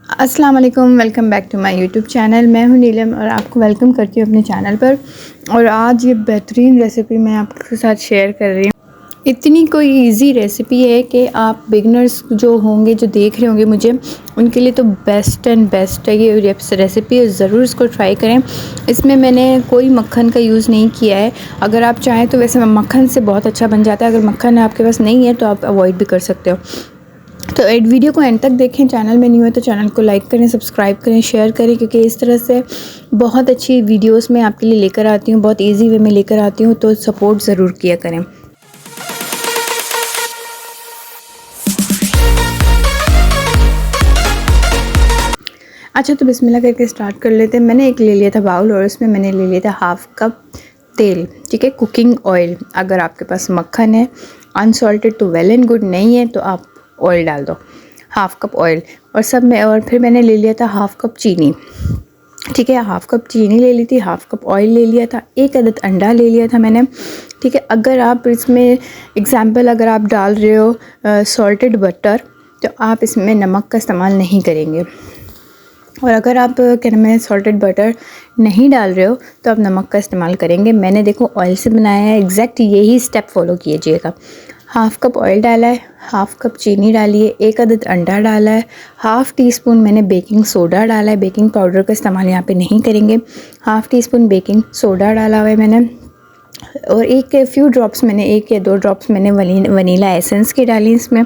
अस्सलाम वालेकुम, welcome back to my YouTube channel. मैं हूं नीलम और आपको वेलकम करती हूं अपने चैनल पर। और आज ये बेहतरीन रेसिपी मैं आपके साथ शेयर कर रही हूं। इतनी कोई इजी रेसिपी है कि आप बिगनर्स जो होंगे, जो देख रहे होंगे मुझे, उनके लिए तो बेस्ट एंड बेस्ट है ये रेसिपी। ज़रूर इसको ट्राई करें। इसमें मैंने कोई मक्खन का यूज़ नहीं किया है। अगर आप चाहें तो वैसे मक्खन से बहुत अच्छा बन जाता है। अगर मक्खन आपके पास नहीं है तो आप अवॉइड भी कर सकते हो। तो वीडियो को एंड तक देखें। चैनल में न्यू है तो चैनल को लाइक करें, सब्सक्राइब करें, शेयर करें, क्योंकि इस तरह से बहुत अच्छी वीडियोस मैं आपके लिए लेकर आती हूँ, बहुत इजी वे में लेकर आती हूँ। तो सपोर्ट ज़रूर किया करें। अच्छा, तो बिस्मिल्लाह करके स्टार्ट कर लेते हैं। मैंने एक ले लिया था बाउल और उसमें मैंने ले लिया था हाफ़ कप तेल, ठीक है, कुकिंग ऑयल। अगर आपके पास मक्खन है अनसॉल्टेड तो वेल एंड गुड, नहीं है तो आप ऑयल डाल दो, हाफ़ कप ऑयल। और फिर मैंने ले लिया था हाफ़ कप चीनी, ठीक है, हाफ़ कप चीनी ले ली थी, हाफ़ कप ऑयल ले लिया था, एक अदद अंडा ले लिया था मैंने, ठीक है। अगर आप इसमें एग्जांपल अगर आप डाल रहे हो सॉल्टेड बटर तो आप इसमें नमक का इस्तेमाल नहीं करेंगे। और अगर आप क्या नाम है सॉल्टेड बटर नहीं डाल रहे हो तो आप नमक का इस्तेमाल करेंगे। मैंने देखो ऑयल से बनाया है, एग्जैक्ट यही स्टेप फॉलो कीजिएगा। हाफ़ कप ऑयल डाला है, हाफ़ कप चीनी डाली है, एक अदद अंडा डाला है, हाफ़ टी स्पून मैंने बेकिंग सोडा डाला है। बेकिंग पाउडर का इस्तेमाल यहाँ पे नहीं करेंगे। Half tea spoon baking soda डाला हुआ है मैंने। और एक या दो ड्रॉप्स मैंने वनीला एसेंस की डाली इसमें,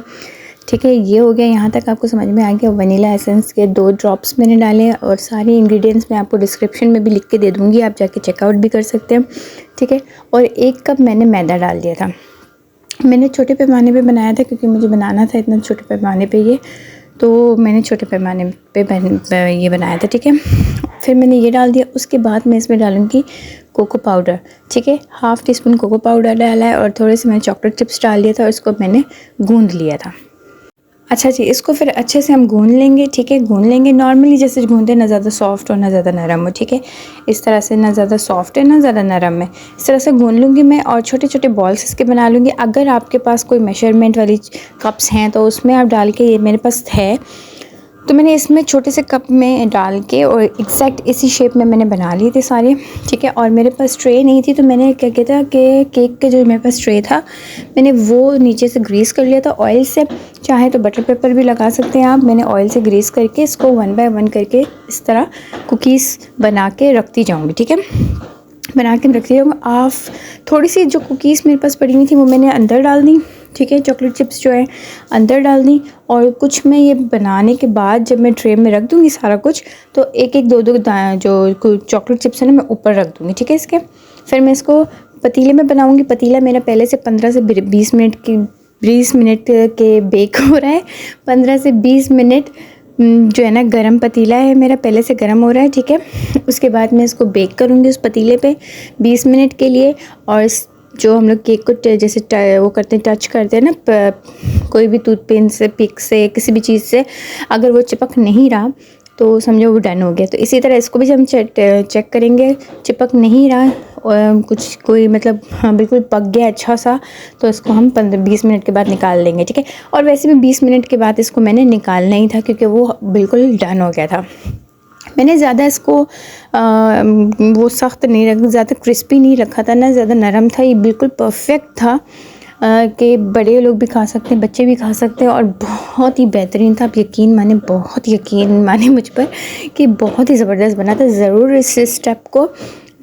ठीक है। ये हो गया, यहाँ तक आपको समझ में आ गया। वनीला एसेंस के 2 ड्रॉप्स मैंने डाले हैं। और सारे इंग्रेडिएंट्स मैं आपको डिस्क्रिप्शन में भी लिख के दे दूँगी, आप जाके चेकआउट भी कर सकते हैं, ठीक है। और 1 कप मैंने मैदा डाल दिया था। मैंने छोटे पैमाने पे बनाया था क्योंकि मुझे बनाना था इतना छोटे पैमाने पे ये, तो मैंने छोटे पैमाने पे ये बनाया था, ठीक है। फिर मैंने ये डाल दिया। उसके बाद मैं इसमें डालूँगी कोको पाउडर, ठीक है, half teaspoon cocoa powder डाला है। और थोड़े से मैंने चॉकलेट चिप्स डाल दिया था और इसको मैंने गूँध लिया था। अच्छा जी, इसको फिर अच्छे से हम गूँध लेंगे, ठीक है। गूँध लेंगे नॉर्मली जैसे गूँधते हैं, ना ज़्यादा सॉफ्ट और ना ज़्यादा नरम हो, ठीक है। इस तरह से, ना ज़्यादा सॉफ्ट है ना ज़्यादा नरम है, इस तरह से गूँध लूँगी मैं। और छोटे छोटे बॉल्स इसके बना लूँगी। अगर आपके पास कोई मेजरमेंट वाली कप्स हैं तो उसमें आप डाल के, ये मेरे पास है तो मैंने इसमें छोटे से कप में डाल के और एग्जैक्ट इसी शेप में मैंने बना लिए थे सारे, ठीक है। और मेरे पास ट्रे नहीं थी तो मैंने क्या किया था कि केक के जो मेरे पास ट्रे था मैंने वो नीचे से ग्रीस कर लिया था ऑयल से। चाहे तो बटर पेपर भी लगा सकते हैं आप। मैंने ऑयल से ग्रीस करके इसको 1 बाय 1 करके इस तरह कुकीज़ बना के रखती जाऊँगी, ठीक है। बना के रखती जाऊँगी। आप थोड़ी सी जो कुकीज़ मेरे पास पड़ी हुई थी वो मैंने अंदर डाल दी, ठीक है। चॉकलेट चिप्स जो है अंदर डाल दी। और कुछ मैं ये बनाने के बाद जब मैं ट्रे में रख दूँगी सारा कुछ, तो एक एक दो दो जो चॉकलेट चिप्स है ना मैं ऊपर रख दूँगी, ठीक है इसके। फिर मैं इसको पतीले में बनाऊँगी। पतीला मेरा पहले से 15 से 20 मिनट के बेक हो रहा है। 15 से 20 मिनट जो है ना गरम पतीला है मेरा, पहले से गरम हो रहा है, ठीक है। उसके बाद मैं इसको बेक करूँगी उस पतीले पे 20 मिनट के लिए। और जो हम लोग केक को जैसे वो करते हैं, टच करते हैं ना कोई भी टूथपिन से, पिक से, किसी भी चीज़ से, अगर वो चिपक नहीं रहा तो समझो वो डन हो गया। तो इसी तरह इसको भी हम चेक करेंगे, चिपक नहीं रहा और कोई मतलब हाँ बिल्कुल पक गया अच्छा सा, तो इसको हम 15-20 मिनट के बाद निकाल लेंगे, ठीक है। और वैसे भी 20 मिनट के बाद इसको मैंने निकालना ही था क्योंकि वो बिल्कुल डन हो गया था। मैंने ज़्यादा इसको वो सख्त नहीं रखा, ज़्यादा क्रिस्पी नहीं रखा था, ना ज़्यादा नरम था। ये बिल्कुल परफेक्ट था कि बड़े लोग भी खा सकते हैं, बच्चे भी खा सकते हैं। और बहुत ही बेहतरीन था। आप बहुत यकीन माने मुझ पर कि बहुत ही ज़बरदस्त बना था। ज़रूर इस स्टेप को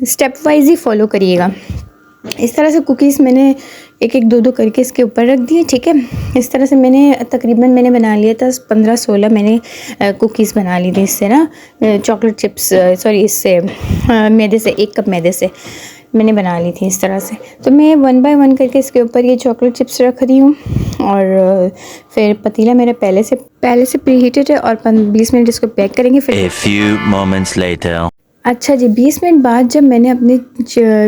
स्टेप वाइज ही फॉलो करिएगा। इस तरह से कुकीज़ मैंने एक एक दो दो करके इसके ऊपर रख दिए, ठीक है। इस तरह से तकरीबन मैंने बना लिया था 15-16 मैंने कुकीज़ बना ली थी इससे ना, चॉकलेट चिप्स सॉरी इससे मैदे से, 1 कप मैदे से मैंने बना ली थी इस तरह से। तो मैं 1 बाय 1 करके इसके ऊपर ये चॉकलेट चिप्स रख रही हूँ। और फिर पतीला मेरा पहले से प्री हीटेड है और 20 मिनट इसको बेक करेंगे। फिर A few moments later. अच्छा जी, 20 मिनट बाद जब मैंने अपने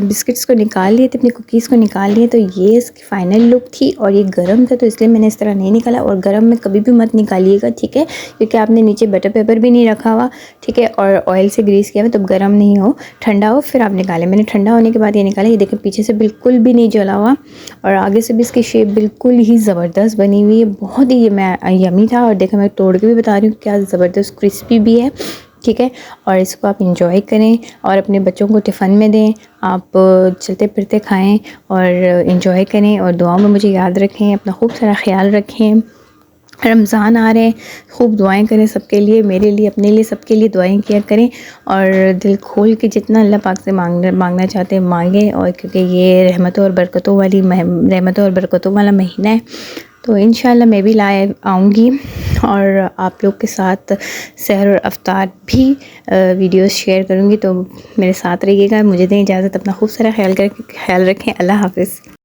बिस्किट्स को निकाल लिए थे, अपनी कुकीज़ को निकाल लिए, तो ये इसकी फ़ाइनल लुक थी। और ये गरम था तो इसलिए मैंने इस तरह नहीं निकाला। और गरम में कभी भी मत निकालिएगा, ठीक है, क्योंकि आपने नीचे बटर पेपर भी नहीं रखा हुआ, ठीक है, और ऑयल से ग्रीस किया हुआ, तब गरम नहीं हो, ठंडा हो फिर आप निकालें। मैंने ठंडा होने के बाद ये निकाला। ये देखें पीछे से बिल्कुल भी नहीं जला हुआ और आगे से भी इसकी शेप बिल्कुल ही ज़बरदस्त बनी हुई है। बहुत ही मैं यमी था। और देखें मैं तोड़ के भी बता रही हूँ क्या ज़बरदस्त क्रिस्पी भी है, ठीक है। और इसको आप इंजॉय करें और अपने बच्चों को टिफ़िन में दें। आप चलते फिरते खाएं और इंजॉय करें और दुआओं में मुझे याद रखें। अपना खूब सारा ख्याल रखें। रमज़ान आ रहे हैं, खूब दुआएं करें सबके लिए, मेरे लिए, अपने लिए, सबके लिए दुआएं किया करें। और दिल खोल के जितना अल्लाह पाक से मांगना चाहते हैं मांगें। और क्योंकि ये रहमतों और बरकतों वाला महीना है, तो इंशाल्लाह मैं भी लाए आऊँगी और आप लोग के साथ सहर और अफ्तार भी वीडियोस शेयर करूँगी। तो मेरे साथ रहिएगा। मुझे दें इजाज़त। अपना खूब सारा ख्याल रखें। अल्लाह हाफ़िज़।